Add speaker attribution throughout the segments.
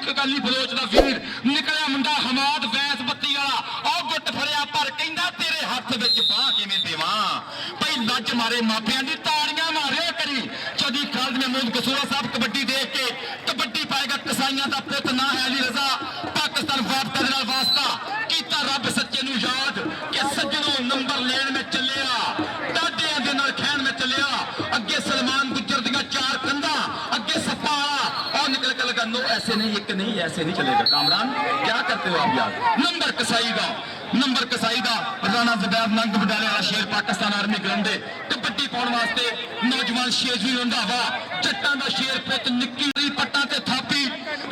Speaker 1: Akali Bloch का वीर निकलिया मुंडा हमाद वैस बत्ती वाला और गुट फड़िया पर कहंदा तेरे हथ विच बाह किवें देवां भई लज मारे मापियां दी ताड़ियां मारियो करी चौधरी खालिद महमूद कसूरा साहब कबड्डी देख के कबड्डी पाएगा कसाईयां दा पुत ना है अली रजा पाकिस्तान वापस दे नाल वास्ता कीता रब सच्चे नूं याद कि सज्जनों नंबर लेन में चलिया डाडियां दे नाल खैन में चलिया अगे सलमान गुज्जर दियां चार कंधा अगे सप्पा और निकल के लगा नो ऐसे नहीं एक नहीं ऐसे नहीं चलेगा कामरान क्या करते हो आप यार नंबर कसाई दा राणा ज़ुबैर नंग बडाले वाला शेर पाकिस्तान आर्मी ग्राउंड दे कबड्डी पाउण वास्ते नौजवान शेरजी रंधावा जट्टां दा शेर पुत निक्की दी पट्टां ते थापी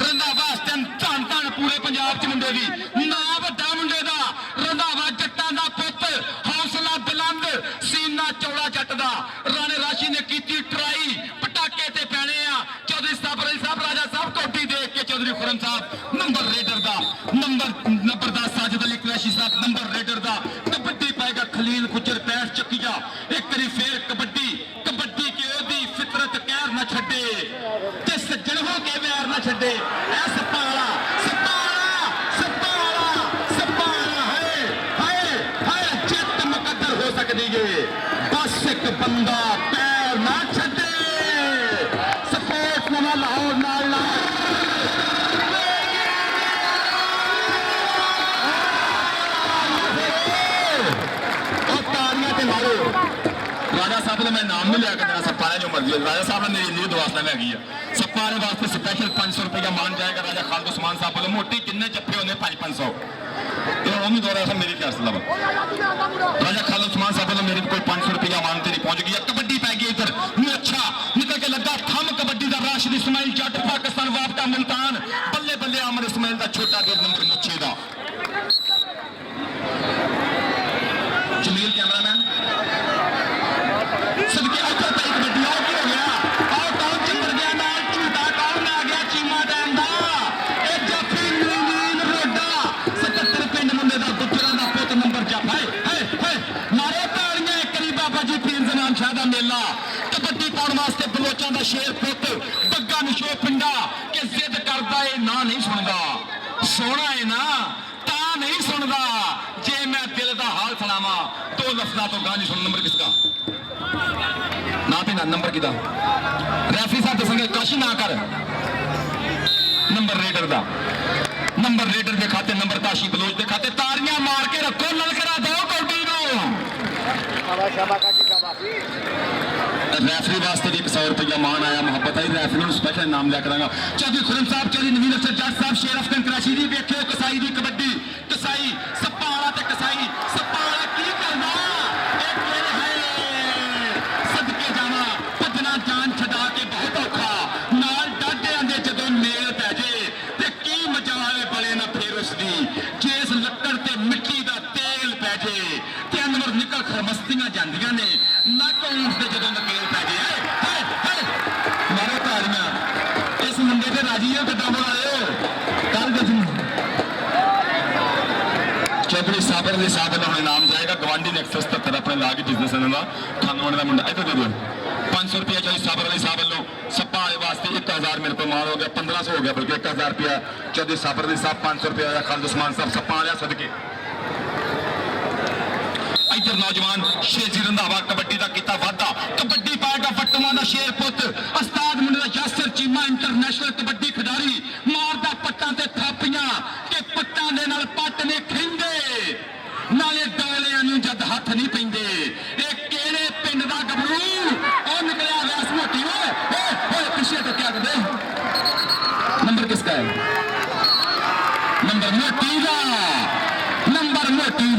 Speaker 1: रंधावा इस टाइम धन धन पूरे पंजाब च मुंडे दी ना वड्डा मुंडे दा रंधावा जट्टां दा पुत हौसला बुलंद सीना चौड़ा जट दा राणे राशि ने कीती ट्राई पटाके ते पैणे आ चौधरी साबर अली साहब राजा साहब कोटी देख के चौधरी खुरम साहब नंबर रेडर दा नंबर दा साजिद अली कुरैशी साहब नंबर रेडर दा कबड्डी पाएगा खलील गुजर 65 चक्किया एक करी फेर कबड्डी के ओदी फितरत कहर ना छड्डे ते सज्जन हो के वैर ना छड्डे ऐ सप्पाला हाय चित मुकद्दर हो सकदी है बस एक बंदा पैर ना छड्डे सपोर्ट ना लाहौर नाल राजा साहब ने मैं नाम नहीं लिया देना सप्पा ने जो मर्जी राजा साहब ने मेरी नींद वास्ते में हैगी है सप्पा ने वास्ते स्पेशल 500 रुपया मान जाएगा राजा खालिद उस्मान साहब बोले मोटी जिन्ने जप्फे होने 500 दौरा मेरी क्या सलाह राजा खालिद उस्मान साहब बोले मेरे कोई 500 रुपया मान तेरी पहुंच गई कबड्डी पै गई इधर अच्छा निकल के लगा थम कबड्डी का राशिद इस्माइल जट पाकिस्तान वापटा मुल्तान बल्ले बल्ले अमर इस्माइल का छोटा गेट नंबर मुच्छे का जमील कैमरामैन सदके अखर पे कबड्डी हो गया और कौन चिंबर गया नाल झूठा कौन आ गया चीमा डैम दा ए जाफी नील रोडा 77 पिंड मुंडे दा गुजरां दा पुत नंबर जप है मारे ताड़ियां एक करी बाबा जी पीर जमान शाह दा मेला कबड्डी पाउण वास्ते बलोचां दा शेर पुत बग्गा निशो पिंडा कि जिद करदा ए ना नहीं सुनदा सोना है ना ता नहीं सुनदा जे मैं दिल दा हाल सुनावा दो लफ्ज़ां तो गांजी सुन नंबर किसका ना भी ना नंबर किदा रेफरी साहब दसेंगे काशी ना कर नंबर रेडर दा नंबर रेडर के खाते नंबर काशी बलोच के खाते तारियां मार के रखो ललकरा दो कौडी नो रेफरी वास्ते भी 100 रुपया मान आया मोहब्बत आई रेफरी स्पेशल नाम लिया करांगा चौधरी खुरम साहब चौधरी नवीन अफसर जट साहब शेर अफगन कराची दी वेखियो कसाई दी कबड्डी कसाई सप्पा वाला ते कसाई सप्पा वाला की करना एक मेरे है सदके जाना भजना जान छड़ा के बहुत औखा नाल डाडियां दे जदों मेल पै जे ते की मचावे बले ना फेर उसदी जिस लक्कड़ ते मिट्टी दा तेल पै जे ते अंदर निकल खरमस्तियां जांदियां ने नक ऊंट दे जदों नकेल पै जे मारो तालियां इस मुंडे ते राजी हो गड्डा बनाओ कल दे चौधरी साबर ने साहब का इनाम जाएगा गवांडी ने 177 अपने लाग बिजनेस का खानोने का मुंडा इधर दे दो 500 रुपया चौधरी साबर अली साहब वालों सप्पा वाले वास्ते 1000 मेरे को मार हो गया 1500 हो गया बल्कि 1000 रुपया चौधरी साबर अली साहब 500 रुपया आया खालिद उस्मान साहब सप्पा आया सदके इधर नौजवान शेरजी रंधावा कबड्डी का किता वादा कबड्डी पाएगा फटवा का शेर पुत उस्ताद मुंडे दा यासिर चीमा इंटरनेशनल कबड्डी खिडारी मारदा पट्टां ते थापियां के पट्टां दे नाल पट ने खिंदे नाले डालियां नूं जद हथ नहीं पैंदे ए केड़े पिंड दा गबरू ओ निकलिया वैस मोटी ओए पीछे तो क्या कर दे नंबर किसका है नंबर मोटी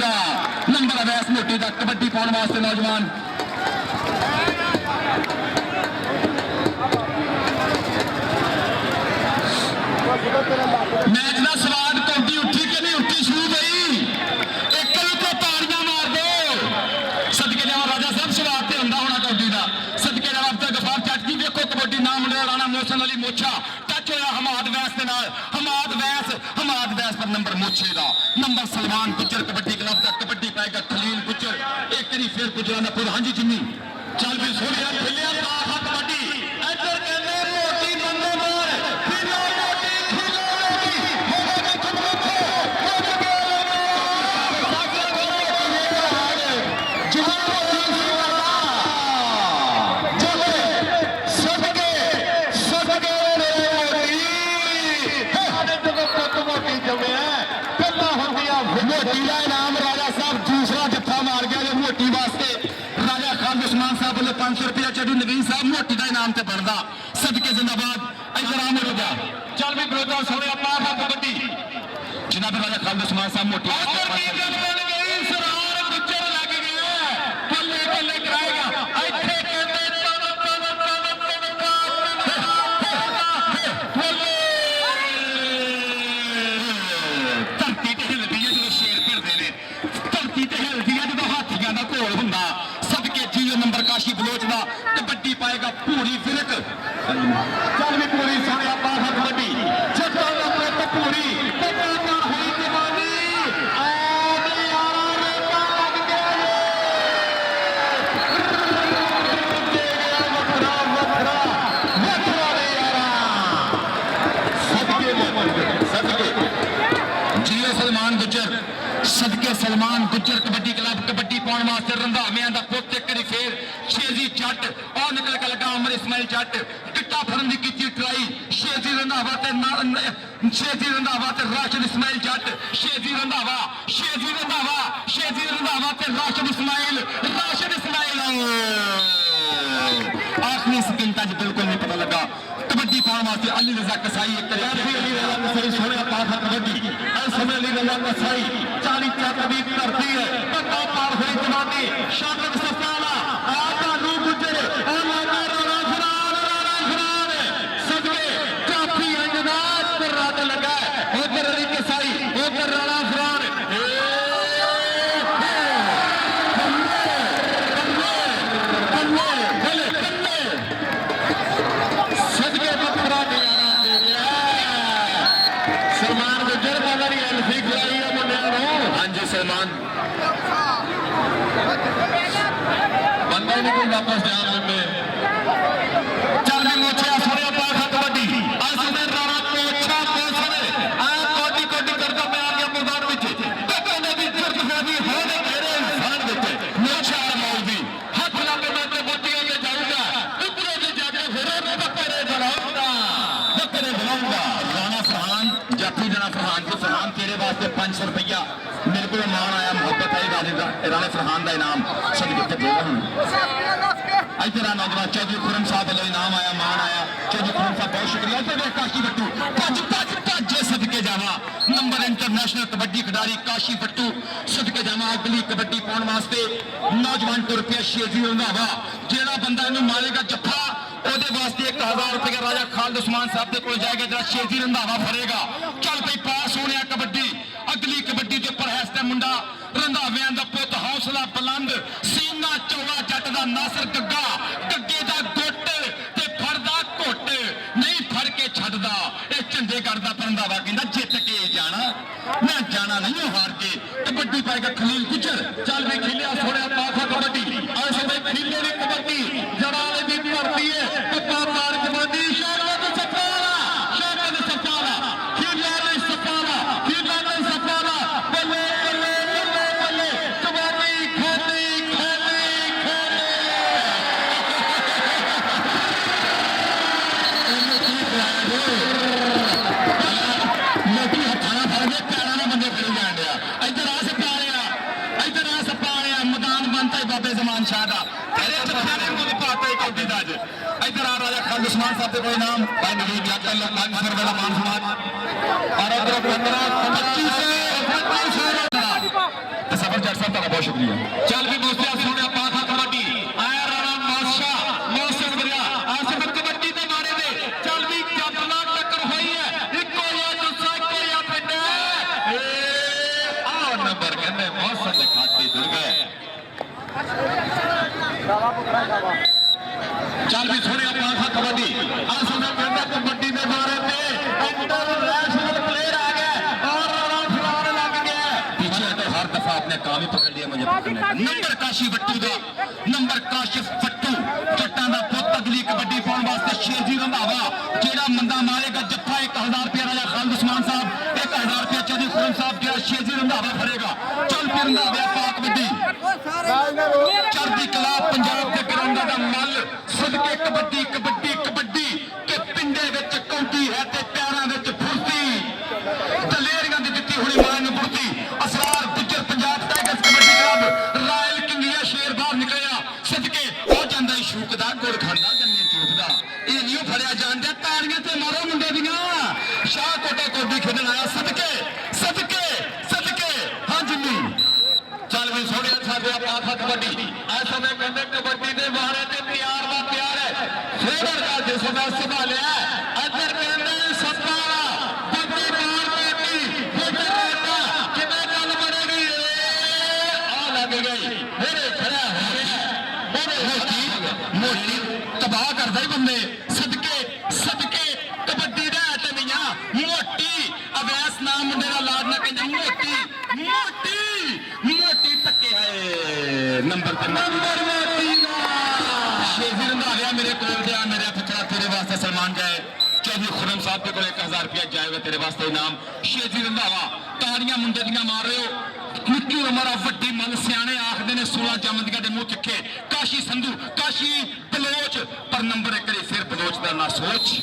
Speaker 1: दा नंबर अवैस मोटी दा कबड्डी पाउण वास्ते नौजवान मैच का स्वाद कौडी उठी कि नहीं उठी शुरू गई एक तो ताड़ियां मार दो सदके जावा राजा साहब स्वाद से होंदा होना कौडी का सदके जावा अब्दुल गफार चटकी देखो कबड्डी नाम मुंडे राणा मोहसन अली मोछा टच होया हमाद वैस के नाल हमाद वैस पर नंबर मोछे का नंबर सलमान गुज्जर कबड्डी क्लब का कबड्डी पाएगा खलील गुज्जर एक करी फिर गुजरा ना खुद हांजी जिम्मी चल भी सोनिया खेलिया कबड्डी इधर कहने मोटी बंदे मार फिर मोटी खिलाड़ी खालिद उस्मान साहब वालों 500 रुपया चढ़ू नवीन साहब मोटी का इनाम से बनता सदके जिंदाबाद इधर आम रोजा चल भी बरोदा सोने पार कबड्डी जनाब राजा खालिद उस्मान साहब मोटी काशी बलोच का कबड्डी पाएगा पूरी फिरक चल भी पूरी सोने पार कबड्डी पूरी हुई जवानी जियो सलमान गुजर सदके सलमान गुजर कबड्डी क्लब कबड्डी पाने वास्ते रंधावियां दा पुੱਤ एक फिर शेजी जट और निकल के लगा अमर इस्माइल जट टिट्टा फड़न की कीती ट्राई शेजी रंधावा ते राशिद इस्माइल जट शेजी रंधावा ते राशिद इस्माइल आखिरी सेकंड तक बिल्कुल नहीं पता लगा कबड्डी पाने वास्ते अली रजा कसाई एक कसाई सोने पास कबड्डी समय अली रजा कसाई 40 कभी करती है पता पार हुई जवानी शामिल सफाला आका नू गुजर और राणा फरार सदके काफी अंदाज पर रात लगा उधर अली कसाई उधर राणा फरार सलमान बंदा नहीं कोई वापस ध्यान में चल मोछा सोनिया पाखा कबड्डी असद राणा मोछा कोसने आ कोटी करता मैं आ गया मैदान विच टक्कर ने भी दर्द होगी होने घेरे इंसान विच मोछा मौलवी हाथ लाके मैं ते बोटियां ले जाऊंगा ऊपर से जाके फिर बकरे बनाऊंगा राणा फरहान जाफी जना फरहान को फरहान तेरे वास्ते 500 रुपया मेरे को मान आया मोहब्बत है राणे फरहान का इनाम सदके तेरा नौजवान चौधरी खुरम साहब वालों इनाम आया मान आया चौधरी खुरम साहब बहुत शुक्रिया तो काशी बट्टू भज सदके जावा नंबर इंटरनेशनल कबड्डी खिडारी काशी बट्टू सदके जावा अगली कबड्डी पाने वास्ते नौजवान टुर पिया शेजी रंधावा जेड़ा बंदा इन्हू मारेगा जफ्फा ਉਹਦੇ ਵਾਸਤੇ 1000 रुपया राजा खालिद उस्मान साहब के कोल जाएगा जरा शेजी रंधावा फरेगा चल भाई पास होने कबड्डी अगली कबड्डी के उपर है इस मुंडा रंधावियां दा पुੱਤ हौसला बुलंद सीना चौड़ा जट दा नासर गग्गे दा गुੱਟ ते फड़दा घुੱਟ नहीं फड़ के छड्डदा ये चंडीगढ़ दा रंधावा कहंदा जित के जाना मैं जाना नहीं हार के कबड्डी पाएगा खलील गुजर चल भाई खिलिया सोने पाखा कबड्डी और सब खिले दी कबड्डी जड़ाले दी धरती है पप्पा पार कबड्डी शाबाश सफाला बल्ले कबड्डी खेली मोटी हथाना फड़ के पैरों में बंदे खड़ी जान दिया इधर आ सपा रहा मैदान बनता है बाबे जमान शाह का तेरे चप्पे को पाता है कौडी का इधर आ राजा खालिद उस्मान साहब के कोई नाम भाई नवीन याकल 500 रुपये का मान सम्मान और उधर 2500 सफर जट साहब का बहुत शुक्रिया चल भी दोस्तों सोने पाखा कबड्डी आया राणा बादशाह मौसम बढ़िया आसिफ कबड्डी के मारे दे चल भी जबला टक्कर हुई है इको या दूसरा इको या पिंड आ नंबर कहते मौसम के खाते जुड़ गए चल भी सोने पाखा कबड्डी आसिफ कहता कबड्डी के मारे पे इंटरनेशनल प्लेयर आ गया और राणा फरार लग गया पीछे तो हर दफा अपने काम ही पकड़ लिया मुझे नंबर काशी बट्टू का नंबर काशिफ बट्टू जट्टां दा पुੱਤ अगली कबड्डी पाने वास्ते शेजी रंधावा जेड़ा मंदा मारेगा जफ्फा 1000 रुपया राजा खालिद उस्मान साहब 1000 रुपया चौधरी खुरम साहब जेड़ा शेजी रंधावा फरेगा चल फिर रंधावा पाक कबड्डी चढ़दी कला पंजाब के ग्राउंडां दा मल सदके कबड्डी के पिंडे विच कौंटी है ते पैरां विच फुर्ती दलेरियां दी दित्ती हुई मां नूं बुर्ती Asrar Gujjar Punjab tigers kabaddi club royal किंगिया शेर बाहर निकलिया सदके ਕਹਿੰਦਾ ਹੀ ਸ਼ੂਕਦਾ ਗੁੜ ਖਾਂਦਾ ਗੰਨੇ ਚੂਪਦਾ ਇਹ ਨਹੀਂ ਫੜਿਆ ਜਾਂਦਾ ਤਾਲੀਆਂ ਤੇ ਮਾਰੋ ਮੁੰਡੇ ਦੀਆਂ ਸ਼ਾਹ ਕੋਟਾ ਕੋਡੀ ਖੇਡਣ ਆਇਆ ਸਦਕੇ ਸਦਕੇ ਸਦਕੇ ਹਾਂ ਜਿੰਨੀ ਚੱਲ ਵੀ ਸੋਹਣਿਆ ਸਾਡੇ ਆਪਾਂ ਕਬੱਡੀ ਇਸ ਸਮੇਂ ਕਹਿੰਦੇ ਕਬੱਡੀ ਦੇ ਮਾਰੇ ਤੇ ਪਿਆਰ ਦਾ ਪਿਆਰ ਹੈ ਫੇਰ ਦਾ ਜਿਸ ਦਾ ਸੰਭਾਲਿਆ ਇੱਧਰ ਕਹਿੰਦੇ ਸੱਤਾ ਬੱਦੀ ਮਾਰ ਬੇਟੀ ਫੇਰ ਕਿਵੇਂ ਗੱਲ ਬਣੇਗੀ ਆ ਲੱਗ ਗਈ ਮੇਰੇ ਖੜਾ ਹੋ ਰਿਹਾ ਮੋਟੀ ਤਬਾਹ ਕਰਦਾ ਹੀ ਬੰਦੇ ਸਦਕੇ ਸਦਕੇ ਕਬੱਡੀ ਦਾ ਟਮੀਆਂ ਮੋਟੀ ਅਵੈਸ ਨਾਮ ਮੁੰਡੇ ਦਾ ਲਾਡ ਨਾ ਕਹਿੰਦੇ ਮੋਟੀ ਮੋਟੀ ਮੋਟੀ ਧੱਕੇ ਹੈ ਨੰਬਰ ਤੇ ਨੰਬਰ ਮੋਟੀ ਸ਼ੇਜ਼ੀ ਰੰਧਾਵਾ ਮੇਰੇ ਕੋਲ ਤੇ ਆ ਮੇਰੇ ਪੁੱਤਰਾ ਤੇਰੇ ਵਾਸਤੇ ਸਲਮਾਨ ਜਾਏ ਚੌਧਰੀ ਖੁਰਮ ਸਾਹਿਬ ਦੇ ਕੋਲ 1000 ਰੁਪਇਆ ਜਾਏਗਾ ਤੇਰੇ ਵਾਸਤੇ ਇਨਾਮ ਸ਼ੇਜ਼ੀ ਰੰਧਾਵਾ ਤਾੜੀਆਂ ਮੁੰਡੇ ਦੀਆਂ ਮਾਰ ਰਹੇ ਹੋ ਨਿੱਕੀ ਉਮਰ ਆ ਵੱਡੀ ਮਨ ਸਿਆਣੇ ਆਖਦੇ ਨੇ 16 ਜੰਮਦੀਆਂ ਦੇ ਮੂੰਹ ਤਿੱਖੇ ਕਾਸ਼ੀ ਸੰਧੂ ਕਾਸ਼ੀ ਬਲੋਚ ਪਰ ਨੰਬਰ 1 ਫਿਰ ਬਲੋਚ ਦਾ ਨਾ ਸੋਚ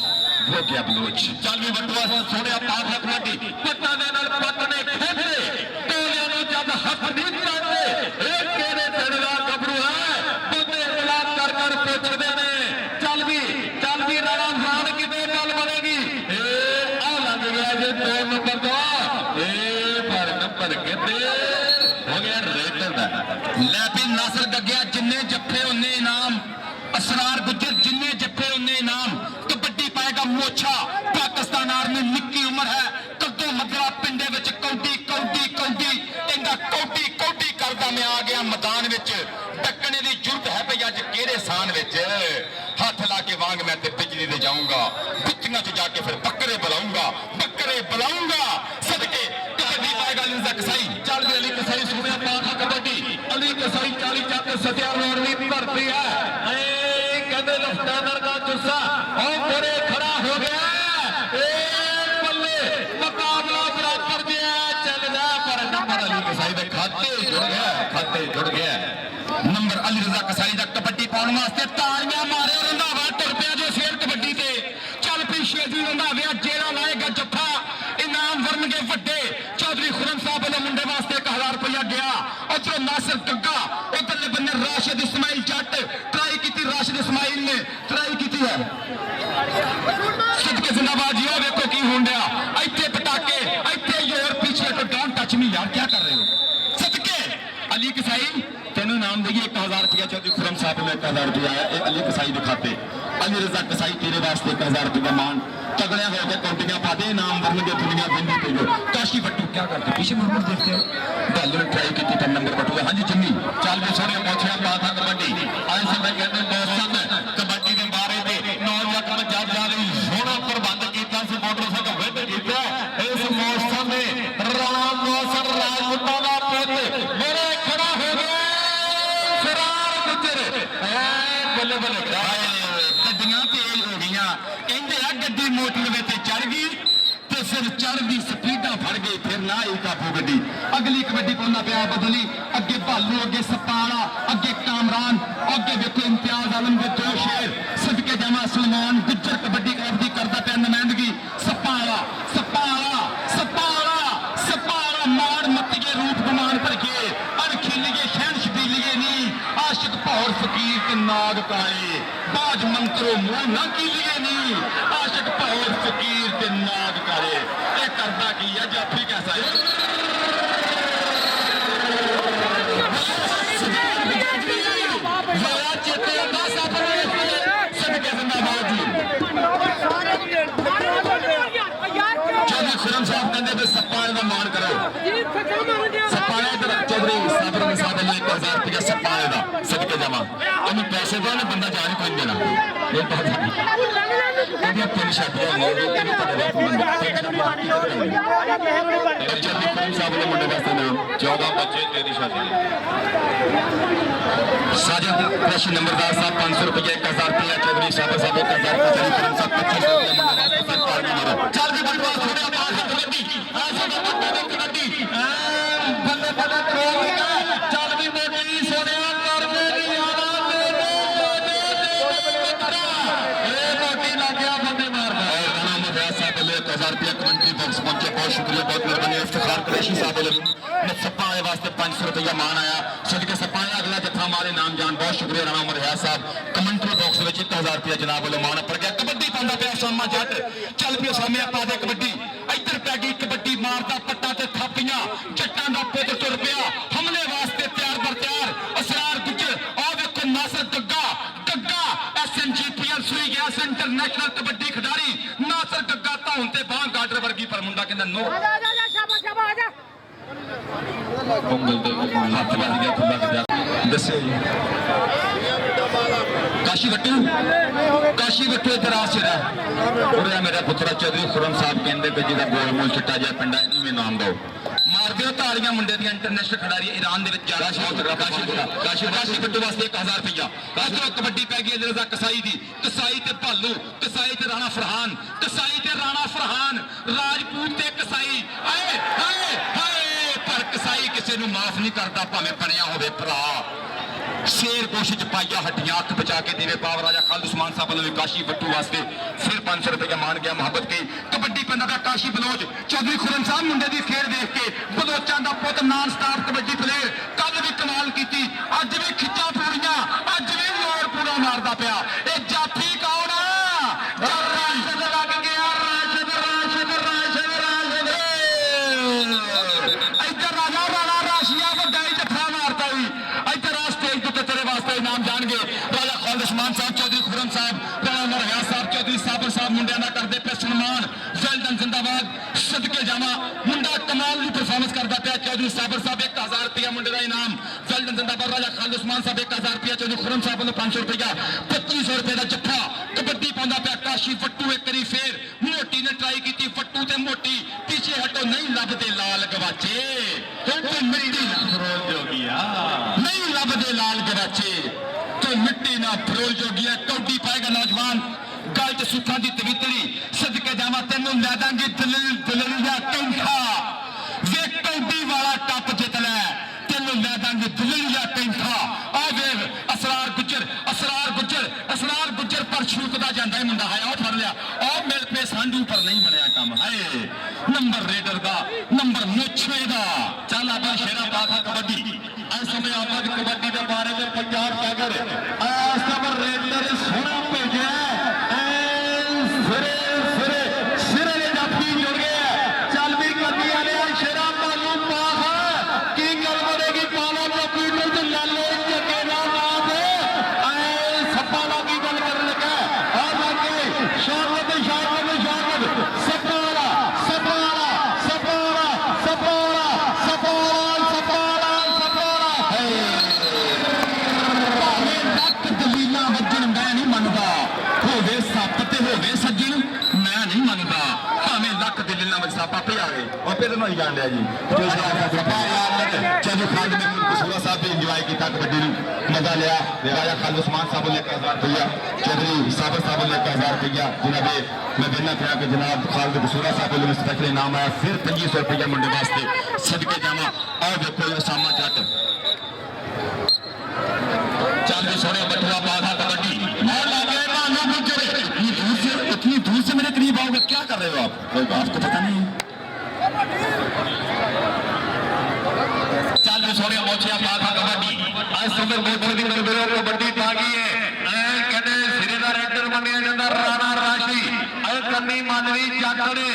Speaker 1: ਹੋ ਗਿਆ ਬਲੋਚ ਚੱਲ ਵੀ ਵੱਟਵਾ ਸੋਹਣਿਆ ਪਾਠ ਕਬੱਡੀ ਪੱਟਾਂ ਦੇ ਨਾਲ ਪੱਟ ਨੇ ਖੇਡਦੇ ਟੋਲਿਆਂ ਨੂੰ ਜਦ ਹੱਥ ਨਹੀਂ ਕਰਦੇ ਇਹ ਕਿਹੜੇ ਪਿੰਡ ਦਾ ਗੱਭਰੂ ਹੈ ਬੰਦੇ ਇਤਲਾਹ ਕਰ ਕਰ ਪੁੱਛਦੇ ਨੇ ਚੱਲ ਵੀ ਰਾਣਾ ਖਾਨ ਕਿਵੇਂ ਗੱਲ ਬਣੇਗੀ ਇਹ ਆ ਲੱਗ ਗਿਆ ਜੇ 2 ਨੰਬਰ ਤੋਂ ਇਹ ਪਰ ਨੰਬਰ ਕਿਤੇ ਹੋ ਗਿਆ ਰੇਟਰ ਦਾ ਲੈ ਵੀ ਨਾਸਰ ਗੱਗਿਆ ਜਿੰਨੇ ਜੱਫੇ ਉਹਨੇ ਇਨਾਮ ਅਸਰਾਰ ਗੁੱਜਰ ਜਿੰਨੇ ਜੱਫੇ ਉਹਨੇ ਇਨਾਮ ਕਬੱਡੀ ਪਾਏਗਾ ਮੋਛਾ ਪਾਕਿਸਤਾਨ ਆਰਮੀ ਨਿੱਕੀ ਉਮਰ ਹੈ ਕੱਦੋ ਮਗਰਾ ਪਿੰਡੇ ਵਿੱਚ ਕੌਡੀ ਕੌਡੀ ਕੌਡੀ ਕਹਿੰਦਾ ਕੌਡੀ ਕੌਡੀ ਕਰਦਾ ਮੈਂ ਆ ਗਿਆ ਮੈਦਾਨ ਵਿੱਚ ਟੱਕਣੇ ਦੀ ਜ਼ਰੂਰਤ ਹੈ ਭਈ ਅੱਜ ਕਿਹੜੇ ਸਾਨ ਵਿੱਚ ਹੱਥ ਲਾ ਕੇ ਵਾਂਗ ਮੈਂ ਤੇ ਬਿਜਲੀ ਦੇ ਜਾਊਂਗਾ ਬਿੱਚੀਆਂ 'ਚ ਜਾ ਕੇ ਫਿਰ ਬੱਕਰੇ ਬੁਲਾਊਂਗਾ ਸਦਕੇ ਕਬੱਡੀ ਪਾਏਗਾ ਅਲੀ ਦਾ ਕਸਾਈ ਚੱਲ ਵੀ ਅਲੀ ਕਸਾਈ ਸੁਣਿਆ ਪਾਠ ਕਬੱਡੀ ਅਲੀ ਕਸਾਈ 40 ਚੱਕ ਸਤਿਆ ਰੋੜਵੀਂ ਭਰਤੀ ਹੈ ਏ ਕਹਿੰਦੇ ਲਫਟਾਨਰ ਦਾ ਜੁੱਸਾ ਉਹ ਪਰੇ ਖੜਾ ਹੋ ਗਿਆ ਏ ਬੱਲੇ ਮੁਕਾਬਲਾ ਬਰਾਬਰ ਜਿਹਾ ਚੱਲਦਾ ਪਰ ਨੰਬਰ ਅਲੀ ਕਸਾਈ ਦੇ ਖਾਤੇ ਜੁੜ ਗਿਆ ਨੰਬਰ ਅਲੀ ਰਜ਼ਾ ਕਸਾਈ ਦਾ ਕਬੱਡੀ ਪਾਉਣ ਵਾਸਤੇ ਤਾਲੀਆਂ ਮਾਰਿਓ ਰੰਧਾਵਾ ਟੁਰ ਪਿਆ ਜੋ ਫੇਰ ਕਬੱਡੀ ਤੇ ਚੱਲ ਪਈ ਸ਼ੇਜ਼ੀ ਰੰਧਾਵਾ ਜਿਹੜਾ ਲਾਏਗਾ ਜੱਫਾ ਇਨਾਮ ਵਰਨਗੇ ਵੱਡੇ ਚੌਧਰੀ ਖੁਰਮ ਸਾਹਿਬ ਦੇ ਮੁੰਡੇ ਵਾਸਤੇ 1000 ਰੁਪਇਆ ਗਿਆ ਉਧਰੋਂ ਨਾਸਰ ਗੱਗਾ ਉਧਰਲੇ ਬੰਨੇ ਰਾਸ਼ਿਦ ਇਸਮਾਈਲ ਜੱਟ ਟਰਾਈ ਕੀਤੀ ਰਾਸ਼ਿਦ ਇਸਮਾਈਲ ਨੇ ਟਰਾਈ ਕੀਤੀ ਹੈ ਸਦਕੇ ਜ਼ਿੰਦਾਬਾਦ ਜੀ ਵੇਖੋ ਕੀ ਹੋਣ ਡਿਆ ਇੱਥੇ ਪਟਾਕੇ ਇੱਥੇ ਯੋਰ ਪਿੱਛੇ ਤੋਂ ਡੋਂਟ ਟੱਚ ਮੀ ਯਾਰ ਕੀ ਕਰ ਰਹੇ ਹੋ ਸਦਕੇ ਅਲੀ ਕਸਾਈ ਤੈਨੂੰ ਨਾਮ ਦੇਈਏ 1000 ਰੁਪਇਆ ਚੌਧਰੀ ਖੁਰਮ ਸਾਹਿਬ ਨੂੰ 1000 ਰੁਪਇਆ ਆਇਆ ਇਹ ਅਲੀ ਕਸਾਈ ਦੇ ਖਾਤੇ ਅਲੀ ਰਜ਼ਾ ਕਸਾਈ ਤੇਰੇ ਵਾਸਤੇ 1000 ਰੁਪਏ ਦਾ ਮਾਨ तगड़े हो गए कौटियां पाते नाम वरनगे दुनिया बिंदी पे जो काशी बट्टू क्या करते पीछे मोहम्मद देखते हो गल में ट्राई की पर नंबर बट्टू हाँ जी जिम्मी चल भी सोने पहुंचे बात है कबड्डी आज समय कहते दोस्तन कबड्डी के बारे में 9 लाख पंजाब जा रही सोना प्रबंध किया मोटरसाइकिल विद किया इस मौसम में राम मौसम राजपूता का पुत मेरे खड़ा हो गया फरार गुजर बल्ले बल्ले गड्डियां तेज हो गई कहते आ गड्डी मोटर में चढ़ गई तो फिर चढ़दी स्पीडा फड़ गई फिर ना ही काबू गड्डी अगली कबड्डी को पिया बदली अगे भालू अगे सपाड़ा अगे कामरान अगे वेखो इम्तियाज आलम के 2 शेर सदके जावा सलमान गुज्जर कबड्डी क्लब की करता पिया नुमाइंदगी सपाड़ा सपाड़ा सपाड़ा सपाड़ा मार मत्तिए रूप गुमान पर के अर खिलिए शहन शबीलिए नी आशिक भौर फकीर के नाग काए बाज मंत्रो मुंह ना कीलिए नी आशिक भौर फकीर के नाग काए ये करता की है जाफी कैसा है चेते जिंदाबाद जी चौधरी खुरम साहब कहते सप्पाने का मान करो सप्पाने चौधरी साबर साहब ने 1000 रुपया सप्पाने का सदके जावा इन पैसे दो ना बंदा जान कोई देना तीन शादियां चौधरी खुरम साहब ने मुंडे वास्ते नाम 14 बच्चे तेरी शादी साजिद कृषि नंबरदार साहब 500 रुपये 1000 रुपया चौधरी साहब 1000 चौधरी खुरम साहब 2500 चल भी बंदवा थोड़ा बात कबड्डी कबड्डी बल्ले बल्ले चल भी मोटी सोने कर मेरी यारा मोटी लग गया बंदे मार राणा मफयाज साहब ले 1000 रुपया कमेंट्री बॉक्स पहुंचे बहुत शुक्रिया बहुत मेहरबानी इफ्तिखार कुरैशी साहब ने सप्पा वास्ते 500 रुपया मान आया सदके सप्पा अगला जत्था हमारे नाम जान बहुत शुक्रिया चौधरी राणा उमर रियाज साहब कमेंट्री बॉक्स में 1000 रुपया जनाब वालों मान पड़ गया। कबड्डी पांदा पे सामा जट चल पियो सामने पा दे कबड्डी इधर पै गई कबड्डी मारदा पट्टा ते थापियां जट्टां दा पुत तुर पिया हमले वास्ते तैयार बर तैयार असरार गुजर और देखो नासर गग्गा गग्गा SNGPL सुई गैस इंटरनेशनल कबड्डी खिडारी नासर गग्गा धौन ते बाह गाडर वर्गी पर मुंडा कहंदा नो उंगल दे हाथ लग गया खुला गया दस्यो जी काशी वट्टू इधर आ सिरा और मेरा पुत्रा चौधरी खुरम साहब कहते कि जिहदा गोल मोल चिट्टा जिहा पिंड है इनमें नाम दो मार दियो तालियां मुंडे दी इंटरनेशनल खिडारी ईरान दे विच ज्यादा शौक काशी वट्टू वास्ते 1000 रुपया काशो कबड्डी पै गई रजा कसाई दी कसाई ते भालू कसाई ते राणा फरहान राजपूत ते कसाई आए हाय हाय पर कसाई किसी नूं माफ नहीं करता भावें बनिया होवे भरा शेर कोशिश पाइया हड्डियां अख बचा के देवे पावर राजा खालिद उस्मान साहब वालों काशी वट्टू वास्ते फिर 500 रुपया मान गया मोहब्बत की कबड्डी पंदा का काशी बलोच चौधरी खुरम साहब मुंडे की खेल देख के बलोचां दा पुत नॉन स्टॉप कबड्डी प्लेयर कल भी कमाल की अज भी खिच्चा पूरियां अज भी जोर पूरा मारदा पिया ये जाफी कौन राशिद लग गया इधर राजा राणा राशिया वड्डा जफा मारता ही इधर स्टेज ते तेरे वास्ते इनाम जाएंगे राजा खालिद उस्मान साहब चौधरी खुरम साहब राणा उमर रियाज साहब चौधरी साबर साहब मुंडिया का करते पे सन्मान वेल्डन जिंदाबाद सदके जावा मुंडा कमाल की परफॉर्मेंस करता पाया चौधरी साबर साहब 1000 रुपया मुंडे का इनाम वेल्डन जिंदाबाद राजा खालिद उस्मान साहब 1000 रुपया चौधरी खुरम साहब वालों 500 रुपया 2500 रुपये का जफ्फा कबड्डी पांदा पाया काशी वट्टू एक करी फेर मोटी ने ट्राई की वट्टू ते मोटी पीछे हटो नहीं लभदे लाल गवाचे मिट्टी ना फरोल जोगिया नहीं लभदे लाल गवाचे तो मिट्टी ना फरोल जोगिया कौडी पाएगा नौजवान गल च सुखा की तवितरी सदके जावा तेनों लै दांगे दलिया कैंखा वे कौडी वाला टप जित लै तेनों लै दांगे दलिया कैंखा आ वेख असरार गुजर पर छूकदा जांदा है मुंडा है आ फड़ लिया आ मिल पे सांडू पर नहीं बनया काम है नंबर रेडर दा नंबर मोछे दा चल आपा शेरा पाखा कबड्डी इस समय आपा कबड्डी के बारे में पंजाब टाइगर इस नंबर रेडर सोना भेजा सिरे जाफी जुड़ गया चल भी करनी आने शेरा पालू पाखा की गल बनेगी पाला कंप्यूटर ते लाले चके ना बात सप्पा की गल कर लगा आ लागे शागत दलीला वजन मैं नहीं मनता होवे सप ते होवे सज्जन मैं नहीं मनता भावें लख दलीला में सप आपे आ गए और फिर नहीं जान लिया जी चलो खालिद महमूद कसूरा साहब भी इंजॉय किया कबड्डी मजा लिया राजा खालिद उस्मान साहब ने 1000 रुपया चौधरी साबर साहब ने 1000 रुपया जनाबे मैं कहना था कि जनाब खालिद कसूरा साहब ने स्पेशल इनाम आया फिर 2500 रुपया मुंडे वास्ते सदके जावा और देखो सामा जट चल भी सोने बटुआ पाधा कबड्डी इतनी दूर से मेरे करीब आओगे क्या कर रहे हो आप आपको पता नहीं चल भी सोने मोछिया पाधा कबड्डी आज सुंदर मोछे दी मेरे बेरो कबड्डी भागी है कहते सिरे दा रेडर बनिया जांदा राणा राशि ऐ कन्नी मानवी जाटड़े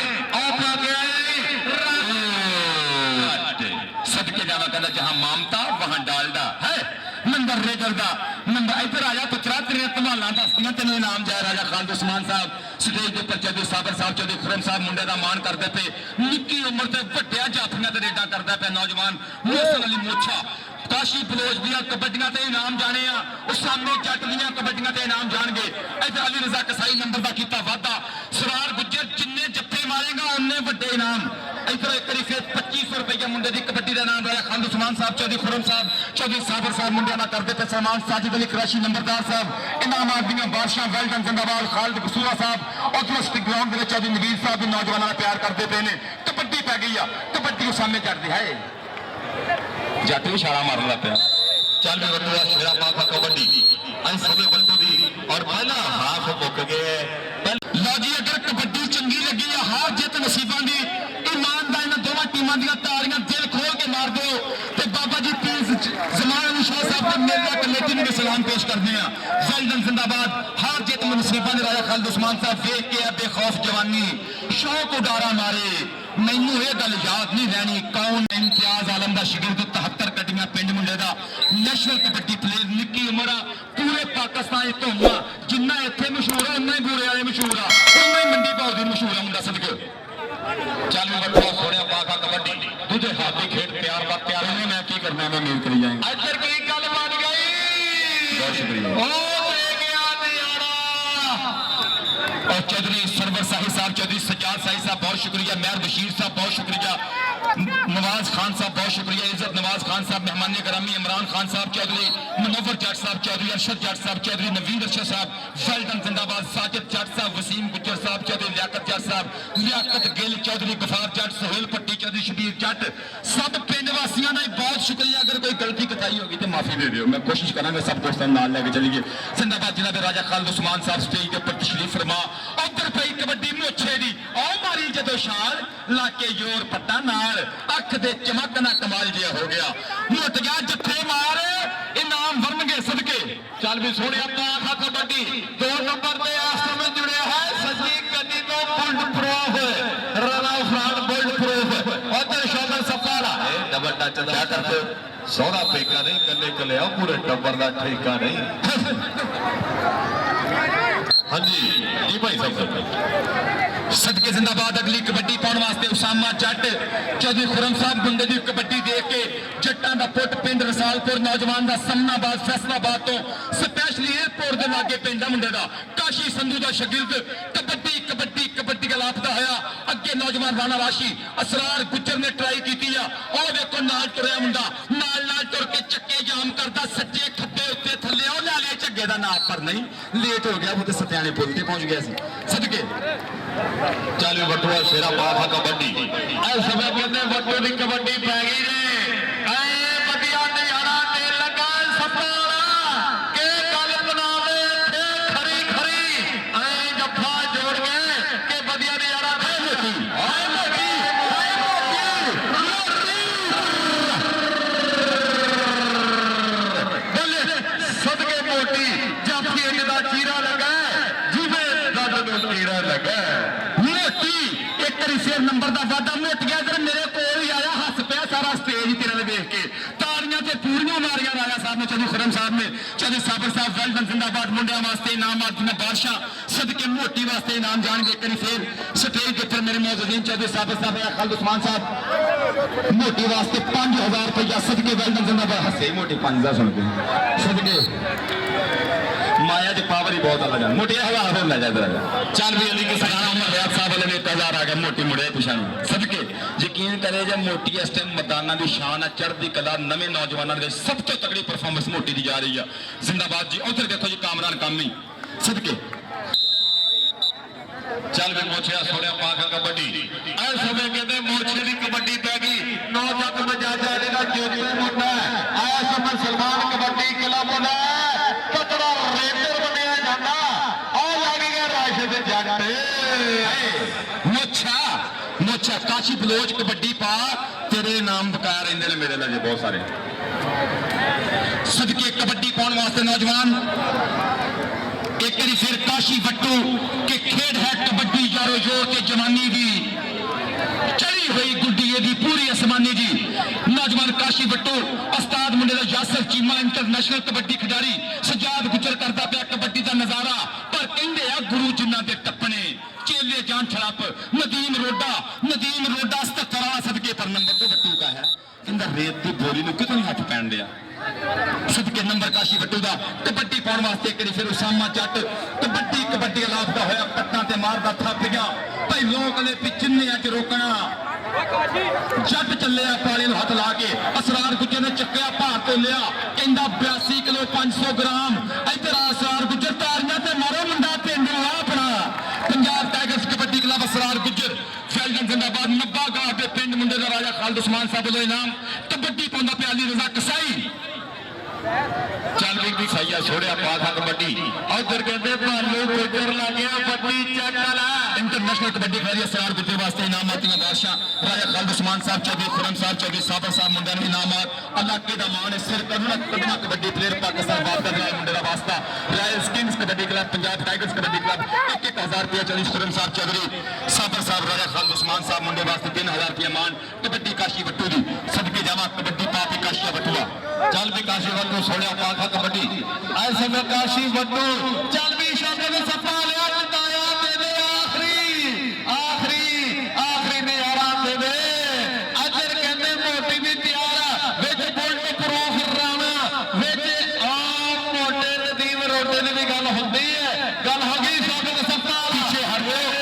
Speaker 1: आप आ गया सदके जावा कहता जहां मामता वहां डालडा है नंबर रेडर दा नंबर इधर आया पुत्रा तेरे धमाला दसदियां तेन इनाम जाए राजा खालिद उस्मान साहब स्टेज के उपर चौधरी साबर साहब चौधरी खुरम साहब मुंडे का मान करते पे निक्की उम्र से वड्डिया जाफियां ते रेडा करता पे नौजवान मोहसन अली मोछा काशी बलोच दियां कबड्डियां ते इनाम जाने सामने जट दियां कबड्डियां ते इनाम जाएंगे इधर अली रजा कसाई नंबर का किया वादा सरार गुज्जर जिन्ने जत्थे मारेगा उन्ने वड्डे इनाम इधर एक बार फिर 2500 रुपया मुंडे की कबड्डी का नाम राजा खालिद उस्मान साहब चौधरी खुरम साहब चौधरी साबर साहब मुंडे ना करते पे सलमान साजिद अली कराची नंबरदार साहब इनामात दियां बादशाह वेल्डन जिंदाबाद खालिद कसूरा साहब और ग्राउंड के चौधरी नवीर साहब भी नौजवानों का प्यार करते पे ने कबड्डी पै गई कबड्डी सामने जट है जट भी छाला मारन लग पिया चल भी बटुआ शेरा पाखा कबड्डी अज समय बट्टू दी और पहला हाफ मुक गए लो जी अगर कबड्डी चंगी लगी है हार जित नसीबों की ईमानदार इन दोनों टीमों दी तालियां दिल खोल के मार दो तो बाबा जी पीर जमान अली शाह साहब ने मेला कमेटी में सलाम पेश कर वेल्डन जिंदाबाद। हार जीत में नसीबा ने राजा खालिद उस्मान साहब वेख के बेखौफ जवानी शौक उडारा मारे। मैनू ये गल याद नहीं रहनी कौन इम्तियाज आलम का शगिर्द 73 कड्डियां पिंड मुंडे का नेशनल कबड्डी प्लेयर निक्की उमर पूरे पाकिस्तान धुमा जिन्ना इत्थे मशहूर है उन्ना ही गोरे वाले मशहूर आ उन्ना ही मंडी भाव दी मशहूर है मुंडा सदके। चल बड़ा सोहणिया पाका कबड्डी दूजे हाथ की खेड तैयार बर तैयार है। मैं की करना मैं उम्मीद करी जाएंगे अजर की गल बन गई। बहुत शुक्रिया और चौधरी सरवर साहिब साहब चौधरी सज्जाद साहिब साहब बहुत शुक्रिया। मेहर बशीर साहब बहुत शुक्रिया। नवाज खान साहब बहुत शुक्रिया। इज्जत नवाज खान साहब मेहमान ग्रामी इमरान खान साहब चौधरी मुनव्वर जट साहब चौधरी अरशद जट साहब चौधरी नवीद अरशद साहब वेल्डन जिंदाबाद साजिद जट साहब वसीम गुज्जर साहब चौधरी लियाकत जट साहब लियाकत गिल चौधरी गफार जट सोहेल पट्टी चौधरी शबीर जट सब पिंड वासियों का बहुत शुक्रिया। अगर कोई गलती कताई होगी तो माफी दे दियो। मैं कोशिश करांगा सब दोस्तों नाल लेके चलिए। जिंदाबाद जिन्होंने राजा खालिद उस्मान साहब स्टेज के ऊपर तशरीफ फरमा। उधर पई कबड्डी मोछे दी ओ मारी जदों छाल लाके जोर पट्टा नाल अख दे चमक ना कमाल जिहा हो गया। मुट गया जत्थे मार इनाम वरनगे सदके। चल भी सोहणिया पाखा कबड्डी 2 नंबर पे इस समय जुड़े है सजी कन्नी तो बुल्ड प्रूफ रना फ्रंट बुल्ड प्रूफ उधर शोभन सफारा डबल टच अदा करते सोहरा पेका नहीं कल्ले कल्ले पूरे टब्बर का ठेका नहीं। हाँ जी जी भाई साहब सदके जिंदाबाद। अगली कबड्डी पाने वास्ते उसामा जट चौधरी खुरम साहब गुंडे की कबड्डी देख के जट्टां दा पुट पिंड रसालपुर नौजवान का समनाबाद फैसलाबाद तो स्पैशली एयरपोर्ट के लागे पिंड मुंडे का काशी संधू का शगिर्द कबड्डी कबड्डी कबड्डी का लापता होया। अगे नौजवान राणा राशि असरार गुज्जर ने ट्राई की और देखो नाल तुरया मुंडा नाल तुर के चक्के जाम करता सज्जे खब्बे उत्ते थल्ले और ला लिया झग्गे का नाप पर नहीं लेट हो गया वो तो सत्याने पुल ते पहुंच गया सी सदके। चल वटुआ शेरा पाखा कबड्डी समय कहते वटू की कबड्डी पै गई ने बढ़िया नजारा ते लगा सपारा के गल बनावे थे खरी खरी जफा जोड़ गए के बढ़िया नजारा सदके मोटी जाफी का चीरा लगा जिਵੇਂ दर्द ਨੂੰ कीड़ा लगा मोटी एक रिसेर नंबर का वादा मोट गया जरा मेरे कोल ही आया हस पिया सारा स्टेज तेरे देख के तालियां ते पूरियां मारिया राजा साहब ने चौधरी खुरम साहब ने चौधरी साबर साहब वेल्डन जिंदाबाद मुंडिया वास्ते इनाम आदमी बादशाह सदके मोटी वास्ते इनाम जाएंगे एक रिसेर स्टेज के ऊपर मेरे मौजूदीन चौधरी साबर साहब या खालिद उस्मान साहब मोटी वास्ते 5000 रुपया सदके वेल्डन जिंदाबाद हसे मोटी 5000 सुन के सदके माया च पावर ही बहुत अलग है मोटी हवा हो ले जाए चल भी अली के सगाना उमर रियाद साहब वाले ने 1000 आ गया मोटी मुड़े पिछा सदके यकीन करे जब मोटी इस टाइम मैदाना की शान है चढ़ती कला नवे नौजवानों के सब तो तगड़ी परफॉर्मेंस मोटी की जा रही है। जिंदाबाद जी उधर देखो जी कामरान कामी सदके। चल भी मोछिया सोनिया पाखा कबड्डी इस समय कहते मोछे की कबड्डी पै गई 9 तक बजा जाएगा ज्योति मुंडा आया समय सलमान कबड्डी क्लब होना कचरा रेडर बनया जाता और लग गया राशिद जट मोछा मोछा काशी बलोच कबड्डी पा तेरे नाम बकाया रहते हैं मेरे लिए बहुत सारे सदके कबड्डी पाने वास्ते नौजवान एक बार फिर काशी बट्टू के खेड है कबड्डी यारो जोर के जवानी की चढ़ी हुई गुड्डी दी पूरी आसमानी जी नौजवान काशी बट्टू उस्ताद मुंडे का यासर चीमा इंटरनेशनल कबड्डी खिडारी सजाद गुजर करता पाया कबड्डी का नजारा पर कहते हैं गुरु जिन्ना के टप्पने चेले जान छड़प नदीम रोडा 77 वाला सदके पर नंबर तो बट्टू का है कहता रेत की बोरी में कितनी हथ पैन दिया सदके नंबर काशी बट्टू का कबड्डी पाने वास्ते एक फिर उसामा जट कबड्डी कबड्डी लाभदा होया पट्टा ते मारदा थप गया भाई लोग ने पिछने अच रोकना जट चले पाले हथ ला के असरार गुज्जर ने चक्या भार तो लिया कहता 82 किलो 500 ग्राम इधर असरार गुज्जर तारियां ते मारो मुंडा पिंड अपना Punjab tigers kabaddi club Asrar Gujjar well done जिंदाबाद 90 गांव के पिंड मुंडे का राजा खालिद उस्मान साहब वालों इनाम कबड्डी पाउंदा पे अली रजा कसाई चल भी सैया छोड़िया पाखा कबड्डी उधर कहते भालू गुजर लग गया बड्डी चक इंटरनेशनल इंटरनेशनल कबड्डी खिलाड़ी असरार गुजर वास्ते इनामात दियां बादशाह राजा खालिद उस्मान साहब चौधरी खुरम साहब चौधरी साबर साहब मुंडे ने इनामात इलाके दा मान है सिर करना कदमा कबड्डी प्लेयर पाकिस्तान वास्ते राय मुंडे दा वास्ता royal Kings kabaddi club Punjab tigers kabaddi club 1000 रुपया चौधरी खुरम साहब चौधरी साबर साहब राजा खालिद उस्मान साहब मुंडे वास्ते 3000 रुपया मान कबड्डी काशी वट्टू दी सदके जावा कबड्डी पापी काशी वट्टूआ चल भी काशी वट्टू सोनिया पाखा कबड्डी आए समय काशी वट्टू चल भी शौके में सफा लिया बताया तेरे आखरी ने यारा तेरे अजर कहते मोटी भी तैयार विच बुलट प्रूफ राणा विच आम मोटे नदीम रोटे की भी गल होती है गल हो गई शौके में सफा पीछे हट जाओ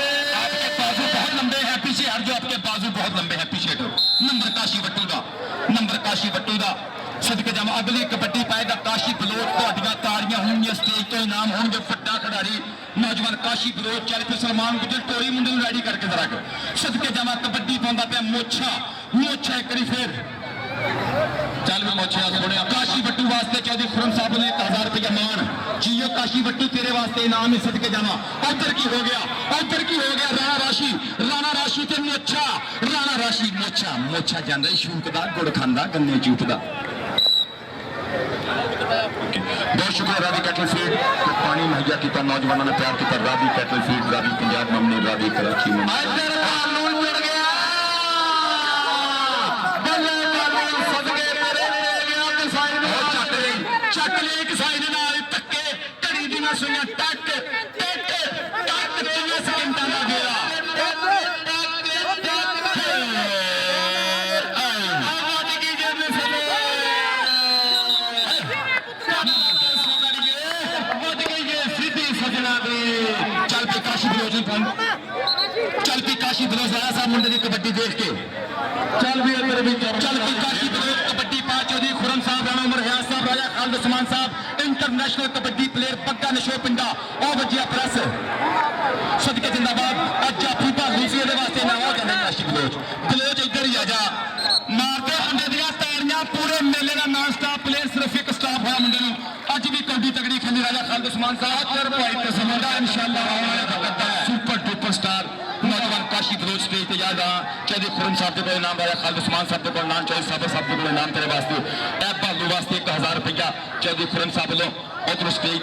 Speaker 1: आपके बाजू बहुत लंबे हैं पीछे हट जाओ आपके बाजू बहुत लंबे हैं पीछे हटो नंबर काशी वट्टू दा सदके जावा अगली कबड्डी पाएगा काशी बलोच तुहाडियां ताड़ियां होंगे स्टेज तो इनाम होंगे फट्टा खिडारी नौजवान काशी बलोच चल फिर सलमान गुजर टोरी मुंडे नूं रेडी करके जरा सदके जावा कबड्डी पाउंदा पिया मोछा एक बारी फिर चल भी मोछा सोने काशी वट्टू वास्ते चौधरी खुरम साहब ने 1000 रुपया मान जियो काशी वट्टू तेरे वास्ते इनाम है सदके जावा उधर की हो गया राणा राशि ते मोछा राणा राशि मोछा जांदा शूकदा गुड़ खांदा गन्ने चूपदा बहुत शुक्रिया रावी कैटल फीड पानी मुहैया किया नौजवानों ने प्यार किया रावी कैटल फीड रावी पंजाब ममनी रावी कराची चल पी काशी बलोच राजा साहब मुंडे की कबड्डी देख के चल पी काशी बलोच कबड्डी पा चौधरी खुरम साहब राणा उमर हयात साहब राजा खालिद उस्मान साहब इंटरनेशनल कबड्डी प्लेयर पक्का नशो पिंडा और वजिया प्रेस सदके जिंदाबाद अज्जा फूटा दूसरे दे वास्ते ना हो जाने काशी बलोच इधर ही आ जा मारते मुंडे दियां ताड़ियां पूरे मेले का नॉन स्टॉप प्लेयर सिर्फ एक स्टॉप होया मुंडे नूं अज भी कबड्डी तगड़ी खेली राजा खालिद उस्मान साहब तेरे भाई ते समझदा इंशाअल्लाह सुपर डुपर स्टार नौजवान काशी बलोच स्टेज ते याद चौधरी खुरम साहब के कोल नाम राजा खालिद उस्मान साहब के कोल नाम चौधरी साबर साहब के कोल नाम तेरे वास्ते ए भालू वास्ते 1000 रुपया चौधरी खुरम साहब लो उधर स्टेज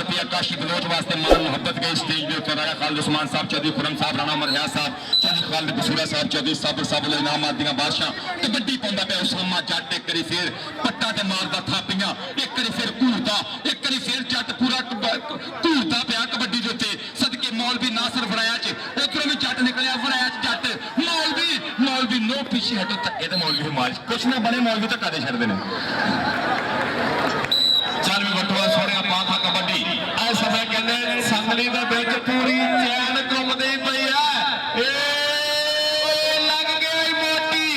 Speaker 1: पे काशी बलोच वास्ते मान मोहब्बत गए स्टेज पे ऊपर राजा खालिद उस्मान साहब चौधरी खुरम साहब राणा उमर हयात साहब चौधरी खालिद बसूरा साहब चौधरी साबर साहब इनामात दियां बादशाह कबड्डी पाउंदा पिया उसामा जट एक करी फिर पट्टा ते मारदा थापियां एक करी फिर घूरदा एक करी फिर जट पूरा घूरदा पिया कबड्डी दे उत्ते सदके मौलवी नासर वड़ाया च उधरों भी जट निकलिया वड़ाया च जट मौलवी नो पीछे हटो धक्के ते मौलवी मार कुछ ना बने मौलवी धक्का दे छड़दे ने चल भी बटुआ सोनिया पाखा कबड्डी ऐ समय कहने संगली दे विच पूरी चैन घुमदी पई है ए लग गई मोटी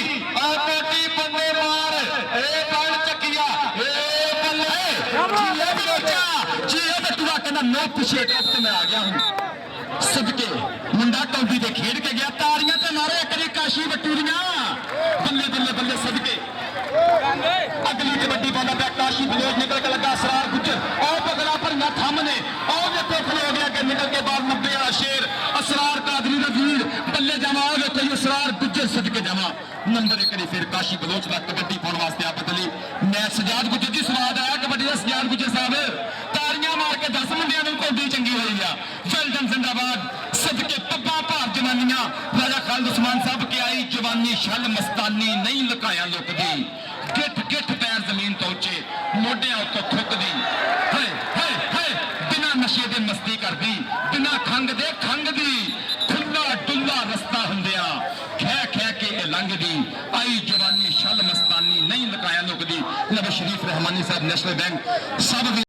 Speaker 1: बंदे मार ए बन चकिया ए बल्ले जी बटुआ कहना नो पीछे टॉप ते मैं आ गया हूं सदके मुंडा कौडी दे खेड के गया ताड़ियां ते मारे करी काशी वट्टूरियां बल्ले सदके अगली कबड्डी पाना पे काशी बलोच निकल के लगा असरार गुजर और पगड़ा पर ना थामने और देखो खड़े हो गया कि निकल के बाद 90 वाला शेर असरार कादरी दा वीर बल्ले जमा हो गए असरार गुजर सदके जमा नंबर 1 करी फिर काशी बलोच दा कबड्डी पाने वास्ते आप बदली मैं सजाद गुजर जी स्वाद आया कबड्डी दा सजाद गुजर साहब ताड़ियां मार के 10 मुंडियां नूं कौडी चंगी होई आ वेलडन जिंदाबाद सदके पब्बा भार जनानियां राजा खालिद उस्मान साहब के आई जवानी शल मस्तानी नहीं लुकाया लुकदी गिठ पैर जमीन तो उच्चे मोढियां उत्तों थुकदी बिना नशे दे मस्ती करदी बिना खंग दे खंगदी खुला डुल्ला रस्ता हुंदिया खै के लंघदी आई जवानी शल मस्तानी नहीं लुकाया लुकदी नवाज शरीफ रहमानी साहब नेशनल बैंक सब